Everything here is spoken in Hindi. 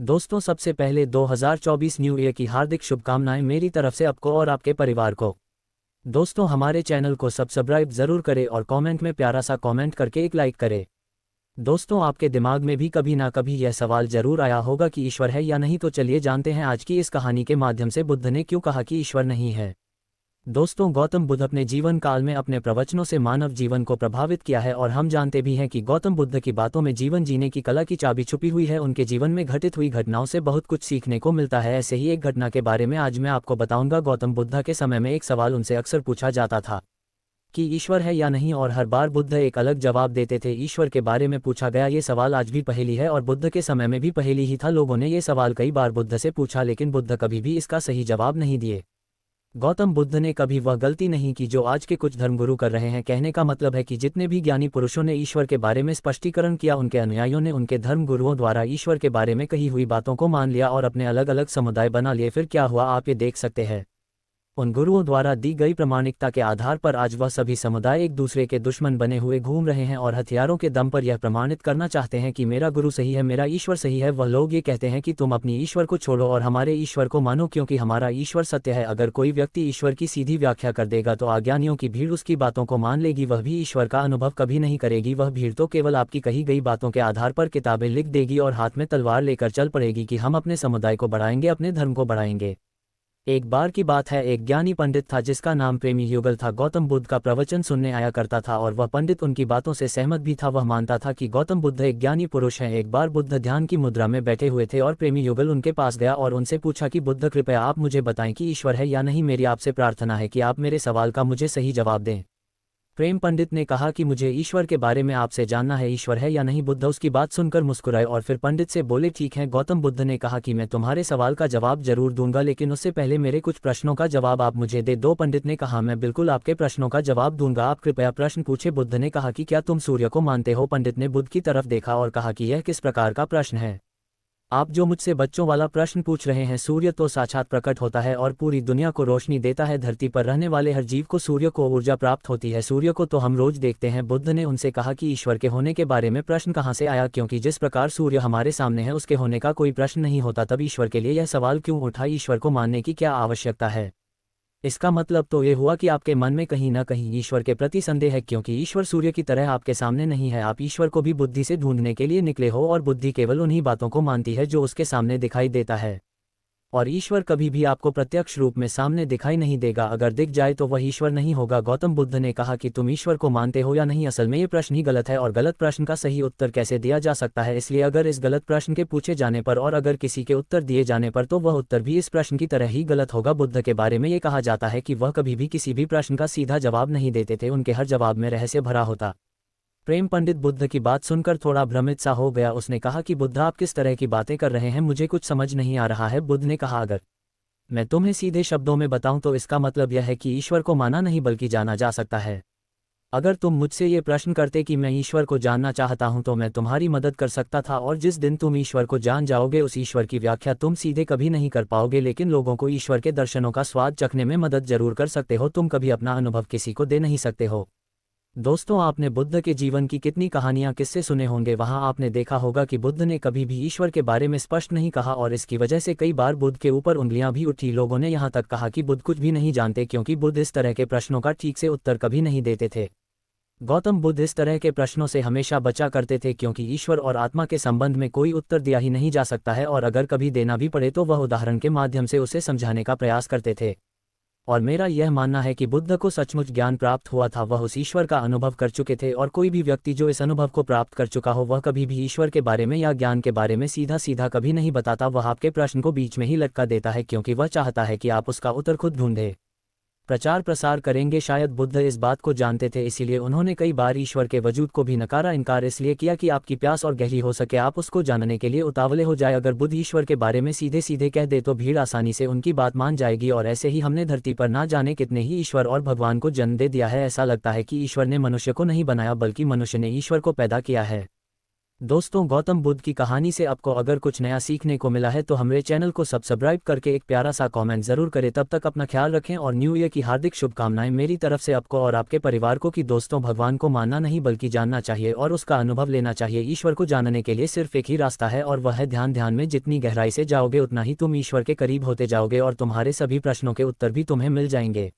दोस्तों, सबसे पहले 2024 न्यू ईयर की हार्दिक शुभकामनाएं मेरी तरफ से आपको और आपके परिवार को। दोस्तों, हमारे चैनल को सब्सक्राइब ज़रूर करें और कमेंट में प्यारा सा कमेंट करके एक लाइक करें। दोस्तों, आपके दिमाग में भी कभी ना कभी यह सवाल जरूर आया होगा कि ईश्वर है या नहीं। तो चलिए जानते हैं आज की इस कहानी के माध्यम से बुद्ध ने क्यों कहा कि ईश्वर नहीं है। दोस्तों, गौतम बुद्ध अपने जीवन काल में अपने प्रवचनों से मानव जीवन को प्रभावित किया है और हम जानते भी हैं कि गौतम बुद्ध की बातों में जीवन जीने की कला की चाबी छुपी हुई है। उनके जीवन में घटित हुई घटनाओं से बहुत कुछ सीखने को मिलता है। ऐसे ही एक घटना के बारे में आज मैं आपको बताऊंगा। गौतम बुद्ध के समय में एक सवाल उनसे अक्सर पूछा जाता था कि ईश्वर है या नहीं, और हर बार बुद्ध एक अलग जवाब देते थे। ईश्वर के बारे में पूछा गया ये सवाल आज भी पहेली है और बुद्ध के समय में भी पहेली ही था। लोगों ने ये सवाल कई बार बुद्ध से पूछा, लेकिन बुद्ध कभी भी इसका सही जवाब नहीं दिए। गौतम बुद्ध ने कभी वह गलती नहीं की जो आज के कुछ धर्मगुरु कर रहे हैं। कहने का मतलब है कि जितने भी ज्ञानी पुरुषों ने ईश्वर के बारे में स्पष्टीकरण किया, उनके अनुयायियों ने उनके धर्मगुरुओं द्वारा ईश्वर के बारे में कही हुई बातों को मान लिया और अपने अलग अलग समुदाय बना लिए। फिर क्या हुआ, आप ये देख सकते हैं। उन गुरुओं द्वारा दी गई प्रामाणिकता के आधार पर आज वह सभी समुदाय एक दूसरे के दुश्मन बने हुए घूम रहे हैं और हथियारों के दम पर यह प्रमाणित करना चाहते हैं कि मेरा गुरु सही है, मेरा ईश्वर सही है। वह लोग ये कहते हैं कि तुम अपनी ईश्वर को छोड़ो और हमारे ईश्वर को मानो, क्योंकि हमारा ईश्वर सत्य है। अगर कोई व्यक्ति ईश्वर की सीधी व्याख्या कर देगा तो अज्ञानियों की भीड़ उसकी बातों को मान लेगी। वह भी ईश्वर का अनुभव कभी नहीं करेगी। वह भीड़ तो केवल आपकी कही गई बातों के आधार पर किताबें लिख देगी और हाथ में तलवार लेकर चल पड़ेगी कि हम अपने समुदाय को बढ़ाएंगे, अपने धर्म को बढ़ाएंगे। एक बार की बात है, एक ज्ञानी पंडित था जिसका नाम प्रेमी युगल था। गौतम बुद्ध का प्रवचन सुनने आया करता था और वह पंडित उनकी बातों से सहमत भी था। वह मानता था कि गौतम बुद्ध एक ज्ञानी पुरुष हैं। एक बार बुद्ध ध्यान की मुद्रा में बैठे हुए थे और प्रेमी युगल उनके पास गया और उनसे पूछा कि बुद्ध, कृपया आप मुझे बताएं कि ईश्वर है या नहीं। मेरी आपसे प्रार्थना है कि आप मेरे सवाल का मुझे सही जवाब दें। प्रेम पंडित ने कहा कि मुझे ईश्वर के बारे में आपसे जानना है, ईश्वर है या नहीं। बुद्ध उसकी बात सुनकर मुस्कुराए और फिर पंडित से बोले, ठीक है। गौतम बुद्ध ने कहा कि मैं तुम्हारे सवाल का जवाब जरूर दूंगा, लेकिन उससे पहले मेरे कुछ प्रश्नों का जवाब आप मुझे दे दो। पंडित ने कहा, मैं बिल्कुल आपके प्रश्नों का जवाब दूंगा, आप कृपया प्रश्न पूछे। बुद्ध ने कहा कि क्या तुम सूर्य को मानते हो। पंडित ने बुद्ध की तरफ देखा और कहा कि यह किस प्रकार का प्रश्न है। आप जो मुझसे बच्चों वाला प्रश्न पूछ रहे हैं। सूर्य तो साक्षात प्रकट होता है और पूरी दुनिया को रोशनी देता है। धरती पर रहने वाले हर जीव को सूर्य को ऊर्जा प्राप्त होती है। सूर्य को तो हम रोज देखते हैं। बुद्ध ने उनसे कहा कि ईश्वर के होने के बारे में प्रश्न कहाँ से आया, क्योंकि जिस प्रकार सूर्य हमारे सामने है उसके होने का कोई प्रश्न नहीं होता। तब ईश्वर के लिए यह सवाल क्यों उठा, ईश्वर को मानने की क्या आवश्यकता है। इसका मतलब तो ये हुआ कि आपके मन में कहीं ना कहीं ईश्वर के प्रति संदेह है, क्योंकि ईश्वर सूर्य की तरह आपके सामने नहीं है। आप ईश्वर को भी बुद्धि से ढूंढने के लिए निकले हो और बुद्धि केवल उन्हीं बातों को मानती है जो उसके सामने दिखाई देता है, और ईश्वर कभी भी आपको प्रत्यक्ष रूप में सामने दिखाई नहीं देगा। अगर दिख जाए तो वह ईश्वर नहीं होगा। गौतम बुद्ध ने कहा कि तुम ईश्वर को मानते हो या नहीं। असल में ये प्रश्न ही गलत है और गलत प्रश्न का सही उत्तर कैसे दिया जा सकता है। इसलिए अगर इस गलत प्रश्न के पूछे जाने पर और अगर किसी के उत्तर दिए जाने पर तो वह उत्तर भी इस प्रश्न की तरह ही गलत होगा। बुद्ध के बारे में ये कहा जाता है कि वह कभी भी किसी भी प्रश्न का सीधा जवाब नहीं देते थे, उनके हर जवाब में रहस्य भरा होता। प्रेम पंडित बुद्ध की बात सुनकर थोड़ा भ्रमित सा हो गया। उसने कहा कि बुद्ध, आप किस तरह की बातें कर रहे हैं, मुझे कुछ समझ नहीं आ रहा है। बुद्ध ने कहा, अगर मैं तुम्हें सीधे शब्दों में बताऊं तो इसका मतलब यह है कि ईश्वर को माना नहीं बल्कि जाना जा सकता है। अगर तुम मुझसे ये प्रश्न करते कि मैं ईश्वर को जानना चाहता हूं तो मैं तुम्हारी मदद कर सकता था, और जिस दिन तुम ईश्वर को जान जाओगे उस ईश्वर की व्याख्या तुम सीधे कभी नहीं कर पाओगे, लेकिन लोगों को ईश्वर के दर्शनों का स्वाद चखने में मदद जरूर कर सकते हो। तुम कभी अपना अनुभव किसी को दे नहीं सकते हो। दोस्तों, आपने बुद्ध के जीवन की कितनी कहानियां किस्से सुने होंगे। वहां आपने देखा होगा कि बुद्ध ने कभी भी ईश्वर के बारे में स्पष्ट नहीं कहा और इसकी वजह से कई बार बुद्ध के ऊपर उंगलियां भी उठी। लोगों ने यहां तक कहा कि बुद्ध कुछ भी नहीं जानते, क्योंकि बुद्ध इस तरह के प्रश्नों का ठीक से उत्तर कभी नहीं देते थे। गौतम बुद्ध इस तरह के प्रश्नों से हमेशा बचा करते थे, क्योंकि ईश्वर और आत्मा के संबंध में कोई उत्तर दिया ही नहीं जा सकता है, और अगर कभी देना भी पड़े तो वह उदाहरण के माध्यम से उसे समझाने का प्रयास करते थे। और मेरा यह मानना है कि बुद्ध को सचमुच ज्ञान प्राप्त हुआ था। वह उस ईश्वर का अनुभव कर चुके थे, और कोई भी व्यक्ति जो इस अनुभव को प्राप्त कर चुका हो वह कभी भी ईश्वर के बारे में या ज्ञान के बारे में सीधा सीधा कभी नहीं बताता। वह आपके प्रश्न को बीच में ही लटका देता है, क्योंकि वह चाहता है कि आप उसका उत्तर खुद ढूंढें। प्रचार प्रसार करेंगे। शायद बुद्ध इस बात को जानते थे, इसीलिए उन्होंने कई बार ईश्वर के वजूद को भी नकारा। इनकार इसलिए किया कि आपकी प्यास और गहरी हो सके, आप उसको जानने के लिए उतावले हो जाए। अगर बुद्ध ईश्वर के बारे में सीधे सीधे कह दे तो भीड़ आसानी से उनकी बात मान जाएगी, और ऐसे ही हमने धरती पर ना जाने कितने ही ईश्वर और भगवान को जन्म दे दिया है। ऐसा लगता है कि ईश्वर ने मनुष्य को नहीं बनाया बल्कि मनुष्य ने ईश्वर को पैदा किया है। दोस्तों, गौतम बुद्ध की कहानी से आपको अगर कुछ नया सीखने को मिला है तो हमारे चैनल को सब्सक्राइब करके एक प्यारा सा कमेंट जरूर करें। तब तक अपना ख्याल रखें और न्यू ईयर की हार्दिक शुभकामनाएं मेरी तरफ से आपको और आपके परिवार को। कि दोस्तों, भगवान को मानना नहीं बल्कि जानना चाहिए और उसका अनुभव लेना चाहिए। ईश्वर को जानने के लिए सिर्फ एक ही रास्ता है और वह है ध्यान। ध्यान में जितनी गहराई से जाओगे उतना ही तुम ईश्वर के करीब होते जाओगे और तुम्हारे सभी प्रश्नों के उत्तर भी तुम्हें मिल जाएंगे।